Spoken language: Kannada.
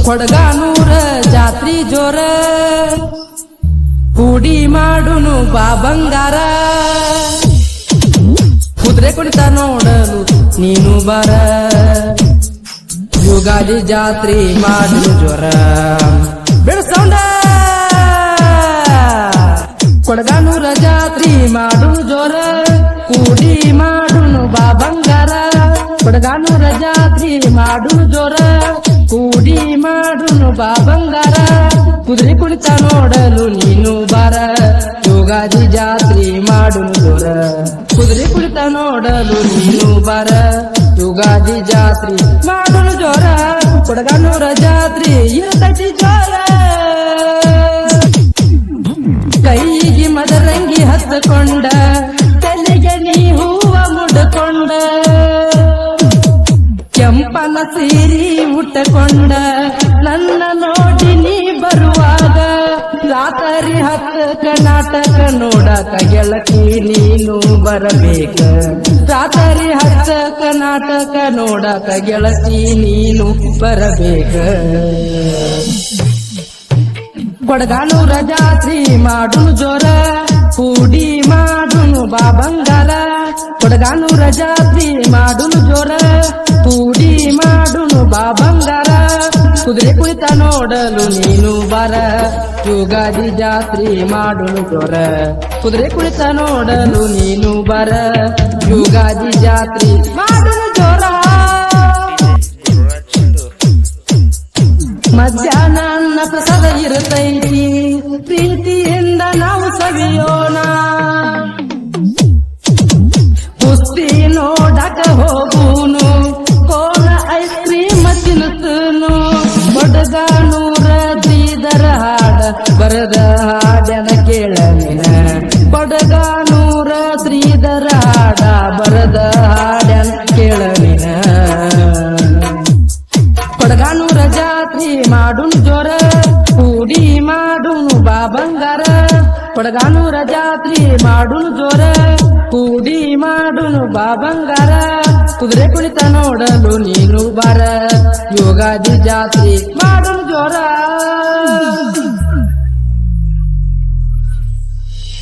ಕೊಡಗಾನೂರ ಜಾತ್ರಿ ಜೋರ ಕೂಡಿ ಮಾಡುನು ಬಾ ಬಂಗಾರ ಕುದುರೆ ಕುಣಿತ ನೋಡಲು ನೀನು ಬರ ಯುಗಾದಿ ಜಾತ್ರಿ ಮಾಡುನು ಜೋರ ಬೆಳ ಸೌಂಡ ಕೊಡಗಾನೂರ ಜಾತ್ರಿ ಮಾಡುನು ಜೋರ ಕೂಡಿ ಮಾಡುನು ಬಾ ಬಂಗಾರ ಕೊಡಗಾನೂರ ಜಾತ್ರಿ ಮಾಡುನು ಜೋರ ಕೂಡಿ ಮಾಡುನು ಬಾ ಬಂಗಾರ ಕುದುರೆ ಕುಣಿತ ನೋಡಲು ನೀನು ಬಾರ ಯುಗಾದಿ ಜಾತ್ರಿ ಮಾಡುನು ಜೋರ ಕುದುರೆ ಕುಣಿತ ನೋಡಲು ನೀನು ಬಾರ ಯುಗಾದಿ ಜಾತ್ರಿ ಮಾಡುನು ಜೋರ ಕೊಡಗಾನೂರ ಜಾತ್ರಿ ಇರತೈತಿ ಜೋರ ಕೈಗೆ ಮದರಂಗಿ ಹತ್ತಕೊಂಡ ತಲೆಗೆ ನೀ ಹೂವ ಮುಡ್ಕೊಂಡ ಕೆಂಪನ ಸೀರಿ ಉಟ್ಟಕೊಂಡ ನನ್ನ ನೋಡಿ ನೀ ಬರುವಾಗ ರಾತ್ರಿ ಹತ್ತಕ ನಾಟಕ ನೋಡಕ ಗೆಳತಿ ನೀನು ಬರಬೇಕ ರಾತ್ರಿ ಹತ್ತಕ ನಾಟಕ ನೋಡಕ ಗೆಳತಿ ನೀನು ಬರಬೇಕ ಕೊಡಗಾನೂರ ಜಾತ್ರಿ ಮಾಡುನು ಜೋರ ಕೂಡಿ ಮಾಡುನು ಬಾ ಬಂಗಾರ ಕೊಡಗಾನೂರ ಜಾತ್ರಿ ಮಾಡುನು ಜೋರ ಕೂಡಿ ಮಾಡುನು ಬಾ ಬಂಗಾರ ಕುದುರೆ ಕುಣಿತ ನೋಡಲು ನೀನು ಬರ ಯುಗಾದಿ ಜಾತ್ರಿ ಮಾಡುನು ಜೋರ ಕುದುರೆ ಕುಣಿತ ನೋಡಲು ನೀನು ಬರ ಯುಗಾದಿ ಜಾತ್ರಿ ಮಾಡುನು ಜೋರ ಮಧ್ಯಾಹ್ನ ಅನ್ನ ಪ್ರಸಾದ ಇರುತ್ತೈತಿ ಪ್ರೀತಿಯಿಂದ ನಾವು ಸವಿಯೋಣ ಕುಸ್ತಿ ನೋಡಕ ಹೋಗುನು ಕೋನ ಐಸ್ ಕ್ರೀಮ್ ತಿನ್ನುತ್ತನು ಕೊಡಗಾನೂರ ಶ್ರೀಧರ ಹಾಡ ಬರದ ಹಾಡನ ಕೇಳನಿನ ಕೊಡಗಾನೂರ ಶ್ರೀಧರ ಹಾಡ ಬರದ ಹಾಡನ ಕೇಳನಿನ ಕೊಡಗಾನೂರ ಜಾತ್ರಿ ಮಾಡುನು ಜೋರ ಕೂಡಿ ಮಾಡುನು ಬಾ ಬಂಗಾರ ಕೊಡಗಾನೂರ ಜಾತ್ರಿ ಮಾಡುನು ಜೋರ ಕೂಡಿ ಮಾಡುನು ಬಾ ಬಂಗಾರ ಕುದುರೆ ಕುಣಿತ ನೋಡಲು ನೀನು ಬಾರ ಯುಗಾದಿ ಜಾತ್ರಿ ಮಾಡುನು ಜೋರ